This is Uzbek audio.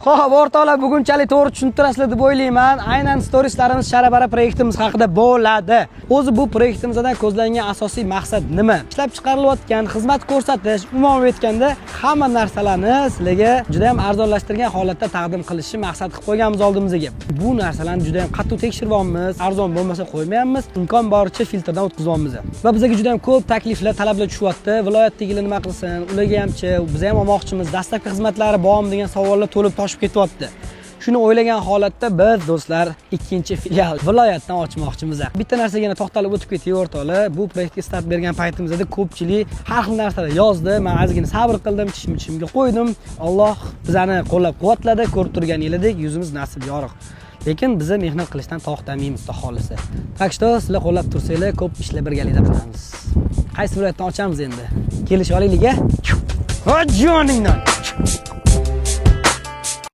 Xo'p, o'rtoqlar, bugunchalik to'g'ri tushuntirasizlar deb o'ylayman. Aynan storieslarimiz Sharabara proyektimiz haqida bo'ladi. O'zi bu proyektimizdan ko'zlangan asosiy maqsad nima? Ishlab chiqarilayotgan xizmat ko'rsatish, umuman aytganda, hamma narsalarni sizlarga juda ham arzonlashtirgan holatda taqdim qilishni maqsad qilib qo'yganmiz oldimizga. Bu narsalarni juda ham qattiq tekshiryapmiz, arzon bo'lmasa qo'ymayapmiz, imkon boricha filtrdan o'tkazyapmiz. Va bizga juda ham ko'p takliflar, talablar tushyapti. Viloyatdagilar nima qilsin, ularga hamchi, biz ham olmoqchimiz, dastlabki xizmatlari bormi degan savollar to'lib toshib ketyapti. Shuni o'ylagan holatda biz do'stlar ikkinchi filial viloyatdan ochmoqchimiz. Bitta narsaga to'xtalib o'tib ketay o'rtoqlar. Bu proyektga start bergan paytimizda ko'pchilik har xil narsalar yozdi. Men ozgina sabr qildim, tishimga qo'ydim. Alloh bizani qo'llab-quvvatladi, ko'rib turganingizdek yuzimiz nasib yorug'. Lekin biz mehnat qilishdan to'xtamaymiz xohlisi. Tak что sizlar qo'llab tursanglar, ko'p ishlar birgalikda qilamiz. Qaysi viloyatdan ochamiz endi? Kelish olaylik-a. Ha joningdan.